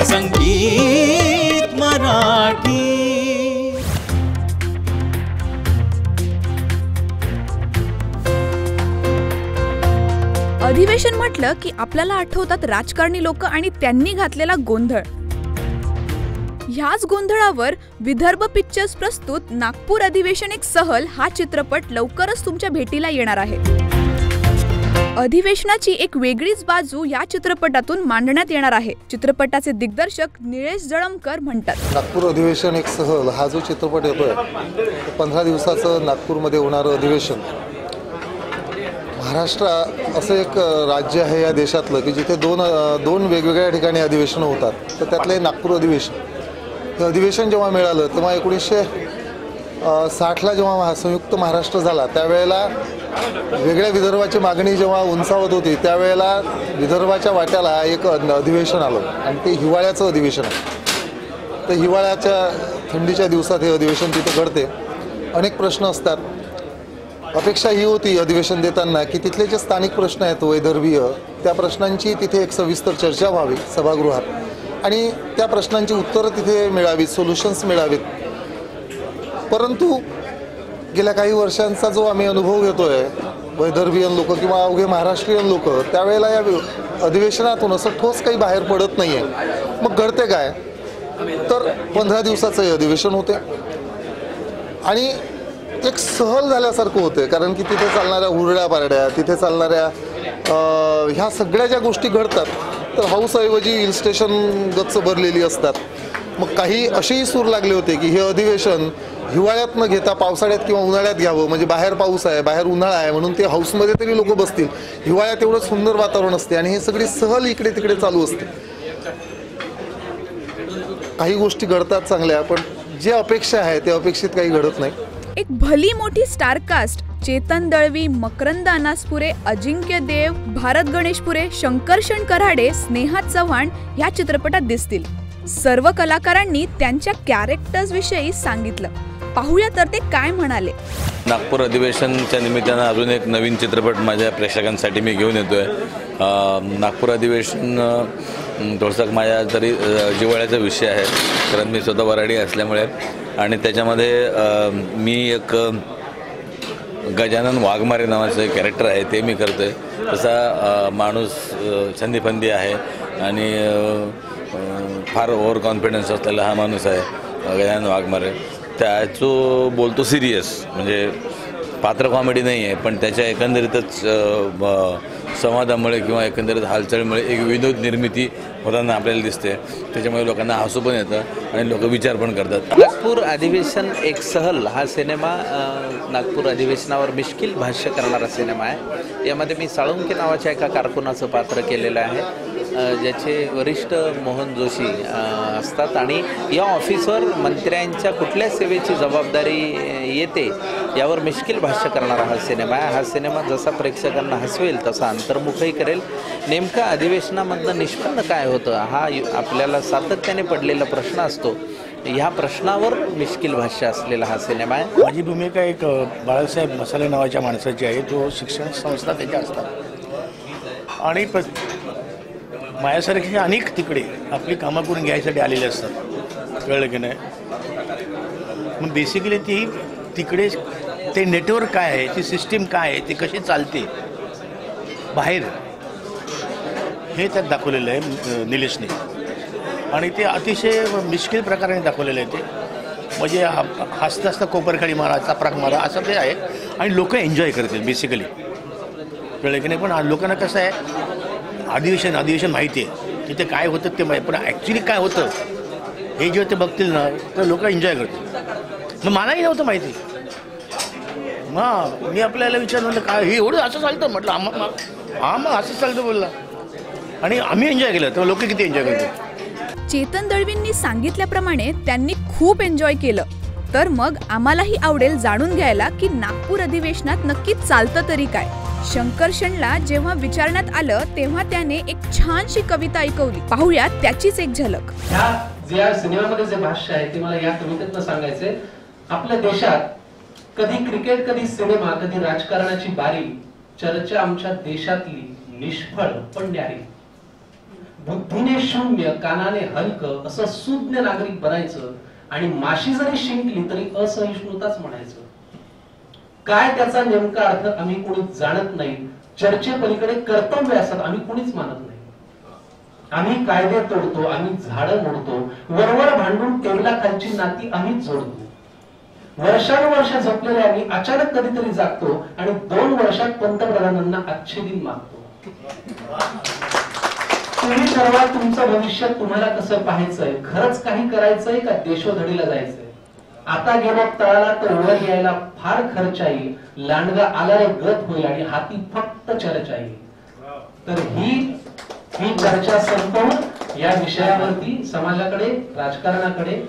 संगीत मराठी। अधिवेशन म्हटलं की आपल्याला आठवतात राजकारणी लोक आणि त्यांनी घातलेला गोंधळ। ह्याच गोंधळावर विदर्भ पिक्चर्स प्रस्तुत नागपूर अधिवेशन एक सहल हा चित्रपट लवकरच तुमच्या भेटीला येणार आहे। अधिवेशनाची एक वेगळीच बाजू या चित्रपटातून मांडण्यात येणार आहे। चित्रपटाचे दिग्दर्शक निलेश जळमकर म्हणतात, नागपूर अधिवेशन एक सहल हा जो चित्रपट येतोय 15 दिवसाचं नागपूरमध्ये होणारं अधिवेशन। महाराष्ट्र असं एक राज्य आहे या देशातलं की जिथे दोन वेगवेगळ्या ठिकाणी अधिवेशनं होतात, तर त्यातले नागपूर अधिवेशन हे अधिवेशन जेव्हा मिळालं तेव्हा 1960ला जेव्हा संयुक्त महाराष्ट्र झाला त्यावेळेला वेगळ्या विदर्भाची मागणी जेव्हा उंचावत होती त्यावेळेला विदर्भाच्या वाट्याला एक अधिवेशन आलं आणि ते हिवाळ्याचं अधिवेशन आहे। तर हिवाळ्याच्या थंडीच्या दिवसात हे अधिवेशन तिथे घडते। अनेक प्रश्न असतात। अपेक्षा ही होती अधिवेशन देताना की तिथले जे स्थानिक प्रश्न आहेत वैदर्भीय त्या प्रश्नांची तिथे एक सविस्तर चर्चा व्हावी सभागृहात आणि त्या प्रश्नांची उत्तरं तिथे मिळावीत, सोल्युशन्स मिळावीत। परंतु गेल्या काही वर्षांचा जो आम्ही अनुभव घेतोय वैदर्भीयन लोक किंवा अवघे महाराष्ट्रीयन लोक त्यावेळेला या अधिवेशनातून असं ठोस काही बाहेर पडत नाही आहे। मग घडते काय तर 15 दिवसाचं हे अधिवेशन होते आणि एक सहल झाल्यासारखं होते, कारण की तिथे चालणाऱ्या हुरड्या पारड्या, तिथे चालणाऱ्या ह्या सगळ्या ज्या गोष्टी घडतात तर हाऊसऐवजी हिल स्टेशन गच्च भरलेली असतात। मग काही असेही सूर लागले होते की हे अधिवेशन हिवाळ्यात न घेता पावसाळ्यात किंवा उन्हाळ्यात घ्यावं, म्हणजे बाहेर पाऊस आहे, बाहेर उन्हाळा आहे म्हणून ते हाऊसमध्ये तरी लोक बसतील, हिवाळ्यात एवढं सुंदर वातावरण असते आणि ही सगळी सहल इकडे तिकडे चालू असते। काही गोष्टी घडतात चांगल्या, पण जे अपेक्षा आहे ते अपेक्षित काही घडत नाही। एक भली मोठी स्टारकास्ट चेतन दळवी, मकरंद अनासपुरे, अजिंक्य देव, भारत गणेशपुरे, शंकरशण कराडे, स्नेहा चव्हाण या चित्रपटात दिसतील। सर्व कलाकारांनी त्यांच्या कॅरेक्टर्स विषयी सांगितलं। पाहूया तर ते काय म्हणाले। नागपूर अधिवेशनच्या निमित्तानं अजून एक नवीन चित्रपट माझ्या प्रेक्षकांसाठी मी घेऊन येतोय। नागपूर अधिवेशन थोडंसं माझ्या तरी जिव्हाळ्याचा विषय आहे, कारण मी स्वतः वराडी असल्यामुळे आणि त्याच्यामध्ये मी एक गजानन वाघमारे नावाचं एक कॅरेक्टर आहे ते मी करतो आहे। तसा माणूस छंदीफंदी आहे आणि फार ओव्हर कॉन्फिडन्स असलेला हा माणूस आहे गजानन वाघमारे। त्याचं बोलतो सिरियस, म्हणजे पात्र कॉमेडी नाही आहे, पण त्याच्या एकंदरीतच संवादामुळे किंवा एकंदरीत हालचालीमुळे एक विनोद निर्मिती होताना आपल्याला दिसते। त्याच्यामुळे लोकांना हसू पण येतं आणि लोक विचार पण करतात। नागपूर अधिवेशन एक सहल हा सिनेमा नागपूर अधिवेशनावर मिश्किल भाष्य करणारा सिनेमा आहे। यामध्ये मी साळुंके नावाच्या एका कारकुनाचं पात्र केलेलं आहे, ज्याचे वरिष्ठ मोहन जोशी असतात आणि या ऑफिसवर मंत्र्यांच्या कुठल्या सेवेची जबाबदारी येते यावर मिश्किल भाष्य करणारा हा सिनेमा आहे। हा सिनेमा जसा प्रेक्षकांना हसवेल तसा अंतर्मुखही करेल। नेमका अधिवेशनामधनं निष्पन्न काय होतं हा आपल्याला सातत्याने पडलेला प्रश्न असतो, ह्या प्रश्नावर मिश्किल भाष्य असलेला हा सिनेमा आहे। माझी भूमिका एक बाळासाहेब मसाले नावाच्या माणसाची आहे, जो शिक्षण संस्था त्याच्या असतात आणि माझ्यासारखे अनेक तिकडे आपली कामं करून घ्यायसाठी आलेले असतात, कळलं की नाही। मग बेसिकली ती तिकडे ते नेटवर्क काय आहे, ती सिस्टीम काय आहे, ती कशी चालते बाहेर हे त्यात दाखवलेलं आहे निलेशने आणि ते अतिशय मिश्किल प्रकाराने दाखवलेलं आहे। ते म्हणजे हसता हसता कोपरखाडी मारा, चापराक मारा असं ते आहे आणि लोक एन्जॉय करतील बेसिकली, कळलं की नाही। पण लोकांना कसं आहे अधिवेशन माहिती आहे तिथे काय होतं ते माहिती, पण ॲक्च्युली काय होतं हे जेव्हा ते बघतील ना तर लोक एन्जॉय करतील। मग मलाही नव्हतं माहिती, मग मी आपल्याला विचारलं म्हटलं काय हे एवढं असं चालतं, म्हटलं हां मग असं चालतं बोलला आणि आम्ही एन्जॉय केलं तर लोक किती एन्जॉय करतील। चेतन दळवींनी सांगितल्याप्रमाणे त्यांनी खूप एन्जॉय केलं, तर मग आम्हालाही आवडेल जाणून घ्यायला की नागपूर अधिवेशनात नक्की चालतं तरी काय। शंकरशणला जेव्हा विचारण्यात आलं तेव्हा त्याने एक छानशी कविता ऐकवली। पाहूया त्याचीच एक झलक। या सिनेमामध्ये जे भाष्य आहे ते मला या कवितेतनं सांगायचंय। आपल्या देशात कधी क्रिकेट, कधी सिनेमा, कधी राजकारणाची बारी, चर्चा आमच्या देशातली निष्फळ पण न्यारी। बुद्धीने शून्य कानाने हलकं असं सुज्ञ नागरिक बनायचं आणि माशी जरी शिंकली तरी असहिष्णुताच म्हणायचं. काय त्याचा नेमका अर्थ आम्ही कोणीच जाणत नाही. चर्चे पलीकडे कर्तव्य असतात आम्ही कोणीच मानत नाही. आम्ही कायदे तोडतो, आम्ही झाडं मोडतो, वरवर भांडून टेबलाखालची नाती आम्हीच जोडतो. वर्षानुवर्ष झोपलेले आम्ही अचानक कधीतरी जागतो आणि 2 वर्षात पंतप्रधानांना आजचे दिन मागतो. तुम्ही ठरवा तुमचं भविष्य तुम्हाला कसं पाहायचंय. खरंच काही करायचंय का देशोधडीला जायचंय. आता गेलो तळाला तर वर यायला फार खर्च येईल. लांडगा आला रे गत होईल आणि हाती फक्त चर्चा येईल. तर ही चर्चा संपवून या विषयावरती समाजाकडे, राजकारणाकडे,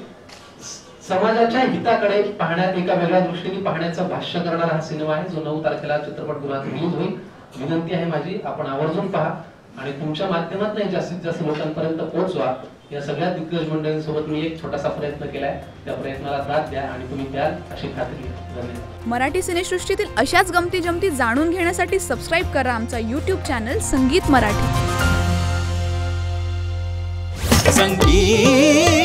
समाजाच्या हिताकडे पाहण्यात एका वेगळ्या दृष्टीने पाहण्याचं भाष्य करणारा हा सिनेमा आहे जो 9 तारखेला चित्रपटगृहात रिलीज होईल. विनंती आहे माझी, आपण आवर्जून पहा आणि तुमच्या माध्यमातून जास्तीत जास्त लोकांपर्यंत पोहोचवा. या सगळ्या दिग्गज मंडळींसोबत मी एक छोटासा प्रयत्न केलाय. त्या प्रयत्नाला साथ द्या आणि तुम्ही द्याल अशी खात्री आहे. धन्यवाद. मराठी सिनेसृष्टीतील अशाच गमती जमती जाणून घेण्यासाठी सबस्क्राईब करा आमचा YouTube चॅनल संगीत मराठी. संगीत